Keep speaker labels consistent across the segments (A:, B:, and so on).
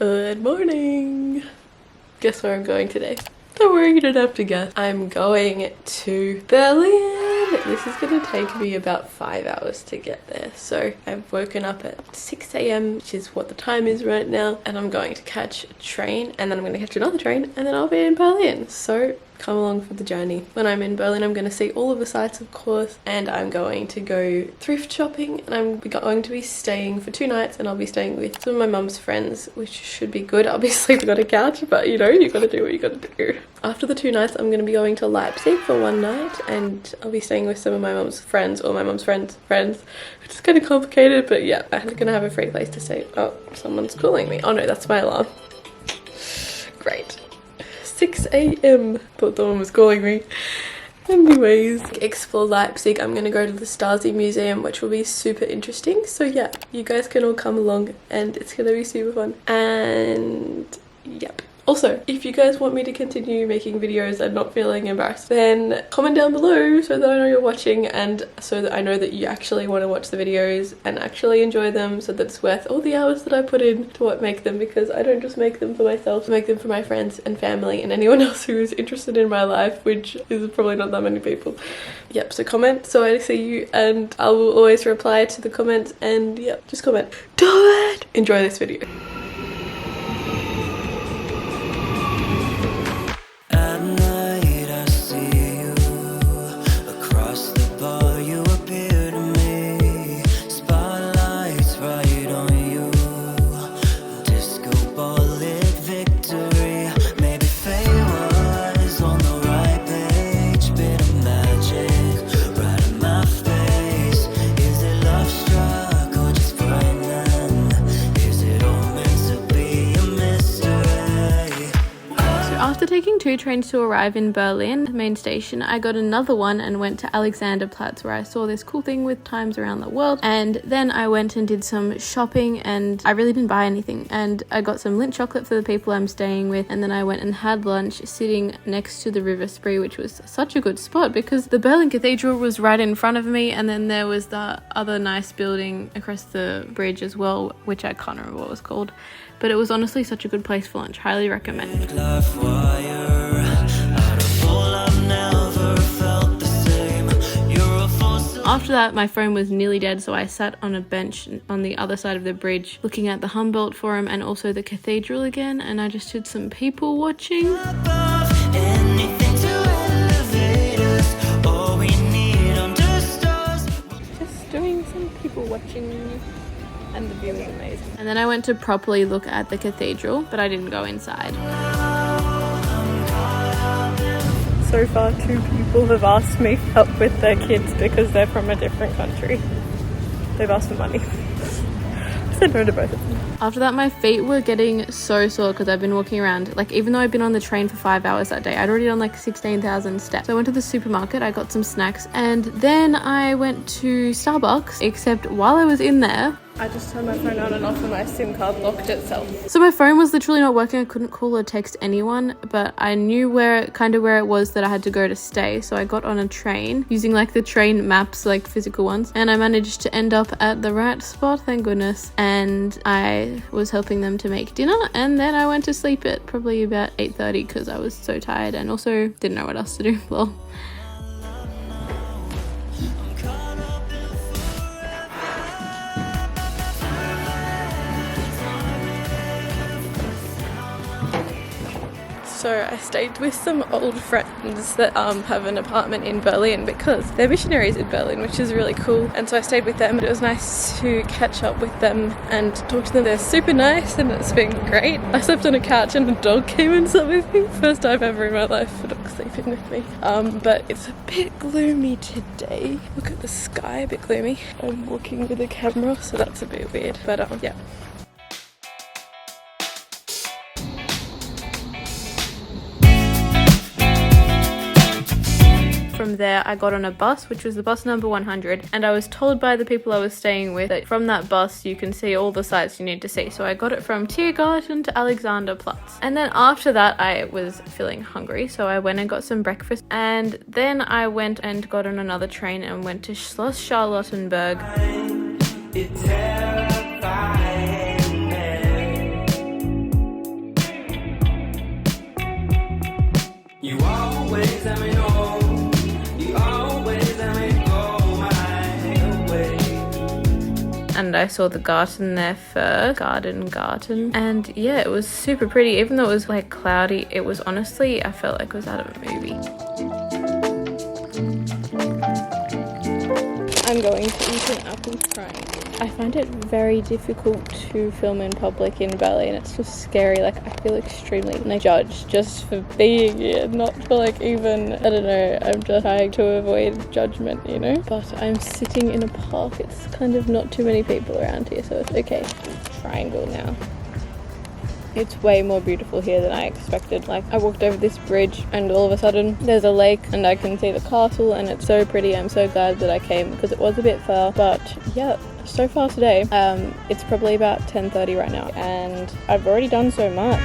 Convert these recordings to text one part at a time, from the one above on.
A: Good morning! Guess where I'm going today? Don't worry, you don't have to guess. I'm going to Berlin! This is gonna take me about 5 hours to get there. So I've woken up at 6 AM, which is what the time is right now, and I'm going to catch a train, and then I'm gonna catch another train, and then I'll be in Berlin. So come along for the journey. When I'm in Berlin, I'm going to see all of the sights, of course, and I'm going to go thrift shopping, and I'm going to be staying for 2 nights, and I'll be staying with some of my mum's friends, which should be good. I'll be sleeping on a couch, but you know, you gotta do what you gotta do. After the 2 nights, I'm going to be going to Leipzig for 1 night, and I'll be staying with some of my mum's friends, or my mum's friends, which is kind of complicated, but yeah, I'm going to have a free place to stay. Oh, someone's calling me. Oh no, that's my alarm. Great. 6 AM. Thought someone was calling me. Anyways, explore Leipzig. I'm gonna go to the Stasi Museum, which will be super interesting. So yeah, you guys can all come along and it's gonna be super fun. And yep. Also, if you guys want me to continue making videos and not feeling embarrassed, then comment down below so that I know you're watching and so that I know that you actually want to watch the videos and actually enjoy them, so that it's worth all the hours that I put in to make them, because I don't just make them for myself, I make them for my friends and family and anyone else who is interested in my life, which is probably not that many people. Yep, so comment so I see you, and I will always reply to the comments, and yep, just comment. Do it! Enjoy this video. After taking 2 trains to arrive in Berlin main station, I got another one and went to Alexanderplatz, where I saw this cool thing with times around the world, and then I went and did some shopping, and I really didn't buy anything, and I got some Lindt chocolate for the people I'm staying with, and then I went and had lunch sitting next to the River Spree, which was such a good spot because the Berlin Cathedral was right in front of me, and then there was the other nice building across the bridge as well, which I can't remember what it was called. But it was honestly such a good place for lunch. Highly recommend. After that, my phone was nearly dead, so I sat on a bench on the other side of the bridge looking at the Humboldt Forum and also the Cathedral again, and I just did some people watching. Just doing some people watching. And the view is amazing. And then I went to properly look at the cathedral, but I didn't go inside. So far, 2 people have asked me for help with their kids because they're from a different country. They've asked for money. I said no to both of them. After that, my feet were getting so sore because I've been walking around. Like, even though I've been on the train for 5 hours that day, I'd already done like 16,000 steps. So I went to the supermarket, I got some snacks, and then I went to Starbucks, except while I was in there, I just turned my phone on and off and my SIM card locked itself. So my phone was literally not working. I couldn't call or text anyone, but I knew where it was that I had to go to stay. So I got on a train using like the train maps, like physical ones, and I managed to end up at the right spot, thank goodness. And I was helping them to make dinner, and then I went to sleep at probably about 8:30 because I was so tired and also didn't know what else to do. Well. So I stayed with some old friends that have an apartment in Berlin because they're missionaries in Berlin, which is really cool. And so I stayed with them, and it was nice to catch up with them and talk to them. They're super nice and it's been great. I slept on a couch and a dog came and slept with me. First time ever in my life a dog sleeping with me. But it's a bit gloomy today. Look at the sky, a bit gloomy. I'm walking with a camera, so that's a bit weird. But yeah. From there, I got on a bus, which was the bus number 100, and I was told by the people I was staying with that from that bus you can see all the sights you need to see. So I got it from Tiergarten to Alexanderplatz. And then after that, I was feeling hungry, so I went and got some breakfast, and then I went and got on another train and went to Schloss Charlottenburg.
B: and I saw the garden there first. Garden. And yeah, it was super pretty. Even though it was like cloudy, it was honestly, I felt like it was out of a movie. I'm going to eat an apple triangle. I find it very difficult to film in public in Berlin. It's just scary. Like, I feel extremely judged just for being here, not for like even, I don't know, I'm just trying to avoid judgment, you know? But I'm sitting in a park. It's kind of not too many people around here, so it's okay. Triangle now. It's way more beautiful here than I expected. Like, I walked over this bridge and all of a sudden there's a lake and I can see the castle and it's so pretty. I'm so glad that I came because it was a bit far, but yeah, so far today, it's probably about 10:30 right now and I've already done so much.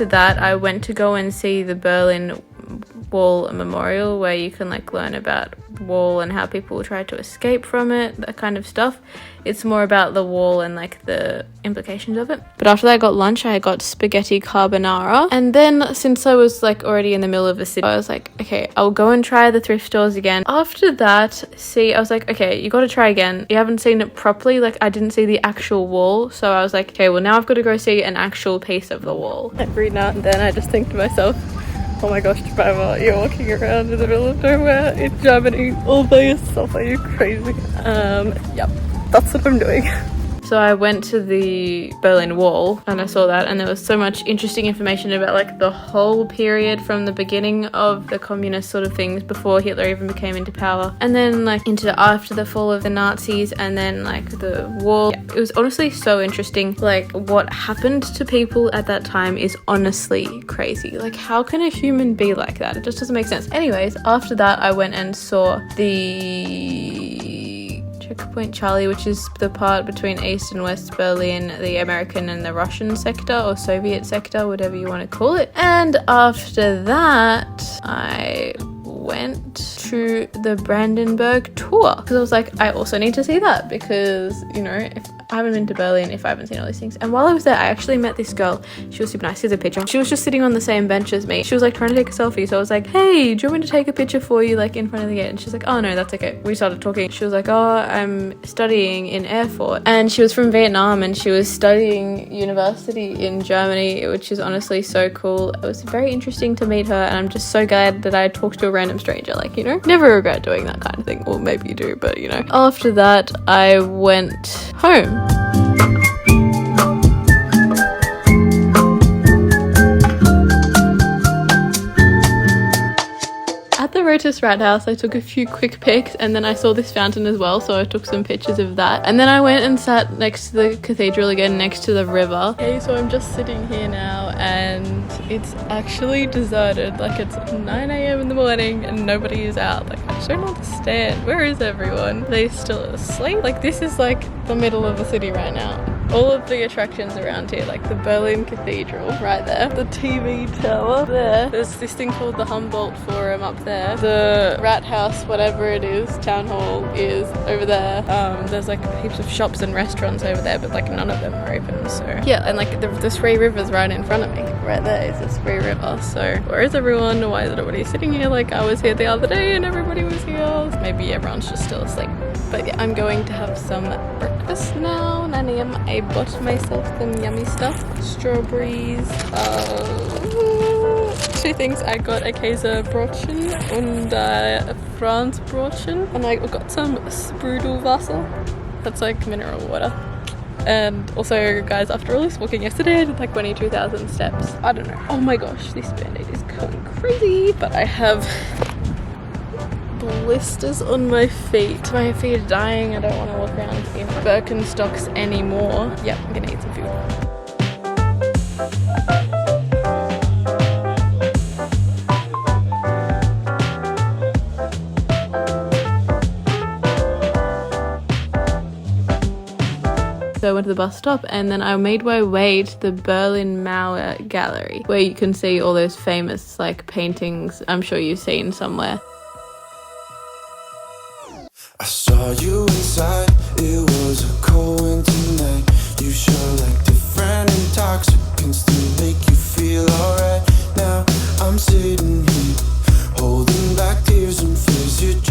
B: That I went to go and see the Berlin Wall Memorial, where you can like learn about wall and how people tried to escape from it, that kind of stuff. It's more about the wall and like the implications of it. But after that I got lunch. I got spaghetti carbonara, and then since I was like already in the middle of the city, I was like, okay, I'll go and try the thrift stores again. After that, I was like, okay, you got to try again. You haven't seen it properly. Like, I didn't see the actual wall, so I was like, okay, well now I've got to go see an actual piece of the wall. Every now and then I just think to myself, oh my gosh, Jemima, you're walking around in the middle of nowhere in Germany all by yourself. Are you crazy? Yep, that's what I'm doing. So I went to the Berlin Wall and I saw that, and there was so much interesting information about like the whole period from the beginning of the communist sort of things before Hitler even became into power, and then like into after the fall of the Nazis, and then like the wall. Yeah, it was honestly so interesting. Like, what happened to people at that time is honestly crazy. Like, how can a human be like that? It just doesn't make sense. Anyways, after that I went and saw the Checkpoint Charlie, which is the part between East and West Berlin, the American and the Russian sector, or Soviet sector, whatever you want to call it. And after that, I went to the Brandenburg Tour because I was like, I also need to see that because, you know, if I haven't been to Berlin if I haven't seen all these things. And while I was there, I actually met this girl. She was super nice. Here's a picture. She was just sitting on the same bench as me. She was like trying to take a selfie, so I was like, hey, do you want me to take a picture for you like in front of the gate? And she's like, oh no, that's okay. We started talking. She was like, oh, I'm studying in Erfurt, and she was from Vietnam and she was studying university in Germany, which is honestly so cool. It was very interesting to meet her, and I'm just so glad that I talked to a random stranger. Like, you know, never regret doing that kind of thing. Well, maybe you do, but you know. After that, I went home. At the Rotus Rat House, I took a few quick pics, and then I saw this fountain as well, so I took some pictures of that. And then I went and sat next to the cathedral again, next to the river. Okay, so I'm just sitting here now, and it's actually deserted. Like, it's 9 a.m. in the morning, and nobody is out. Like, I just don't understand. Where is everyone? Are they still asleep? Like, this is like the middle of the city right now. All of the attractions around here, like the Berlin Cathedral right there, the TV tower there, there's this thing called the Humboldt Forum up there, the Rat House, whatever it is, Town Hall is over there. There's like heaps of shops and restaurants over there, but like none of them are open. So yeah, and like the Spree River's right in front of me. Right there is the Spree River. So where is everyone? Why is everybody sitting here? Like, I was here the other day and everybody was here. Maybe everyone's just still asleep. But yeah, I'm going to have some breakfast now, 9 a.m. I bought myself some yummy stuff. Strawberries, two things. I got a Käsebrötchen and a Franzbrötchen, and I got some Sprudelwasser. That's like mineral water.
A: And also, guys, after all this walking yesterday, I did like 22,000 steps. I don't know. Oh my gosh, this band-aid is going crazy. But I have blisters on my feet. My feet are dying. I don't want to walk around in Birkenstocks anymore. Yep, I'm gonna eat some food. So I went to the bus stop and then I made my way to the Berlin Mauer Gallery, where you can see all those famous like paintings I'm sure you've seen somewhere.
C: I saw you inside, it was a cold winter night. You show like different intoxicants to make you feel alright. Now I'm sitting here, holding back tears and fears.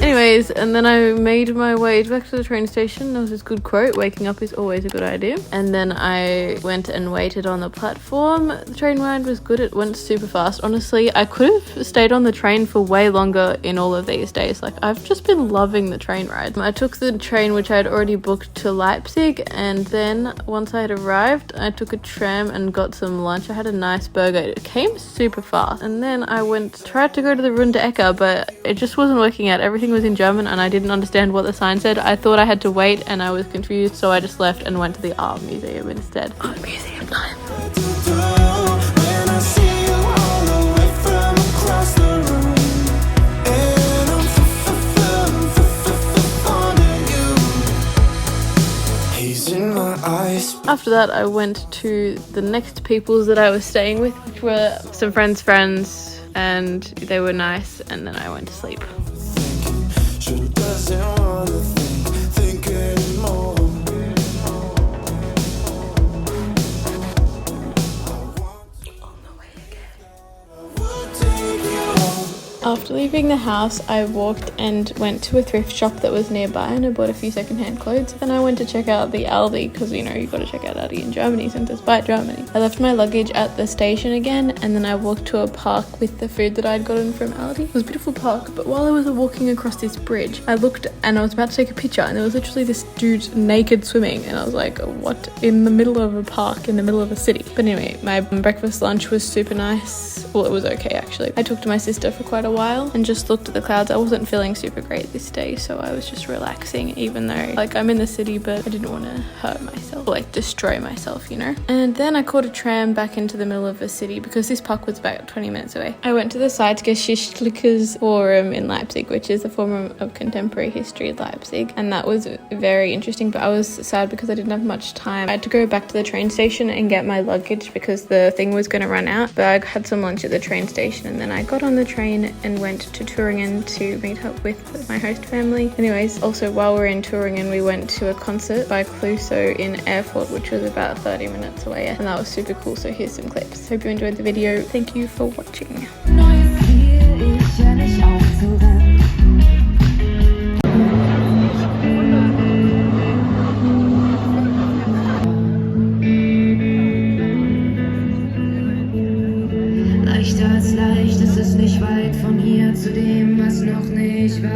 A: Anyways, and then I made my way back to the train station. There was this good quote, waking up is always a good idea. And then I went and waited on the platform. The train ride was good, it went super fast. Honestly, I could have stayed on the train for way longer in all of these days. Like, I've just been loving the train ride. I took the train which I had already booked to Leipzig, and then once I had arrived, I took a tram and got some lunch. I had a nice burger. It came super fast. And then I tried to go to the Runde Ecke, but it just wasn't working out. Everything was in German and I didn't understand what the sign said. I thought I had to wait and I was confused, so I just left and went to the art museum instead. Art museum time. After that, I went to the next peoples that I was staying with, which were some friends' friends, and they were nice, and then I went to sleep. After leaving the house, I walked and went to a thrift shop that was nearby and I bought a few secondhand clothes. Then I went to check out the Aldi because, you know, you've got to check out Aldi in Germany since it's by Germany. I left my luggage at the station again and then I walked to a park with the food that I'd gotten from Aldi. It was a beautiful park, but while I was walking across this bridge, I looked and I was about to take a picture and there was literally this dude naked swimming and I was like, what, in the middle of a park in the middle of a city? But anyway, my breakfast lunch was super nice. Well, it was okay actually. I talked to my sister for quite a while and just looked at the clouds. I wasn't feeling super great this day, so I was just relaxing, even though like I'm in the city, but I didn't want to hurt myself, or, like destroy myself, you know. And then I caught a tram back into the middle of the city because this park was about 20 minutes away. I went to the Zeitgeschichtliches Forum in Leipzig, which is the Forum of Contemporary History in Leipzig, and that was very interesting, but I was sad because I didn't have much time. I had to go back to the train station and get my luggage because the thing was going to run out, but I had some lunch at the train station and then I got on the train and went to Thuringen to meet up with my host family. Anyways, also while we were in Thuringen, we went to a concert by Clueso in Erfurt, which was about 30 minutes away, and that was super cool. So here's some clips. Hope you enjoyed the video. Thank you for watching.
D: Leichter als leicht, es ist nicht weit von hier zu dem, was noch nicht war.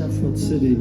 E: Erfurt City.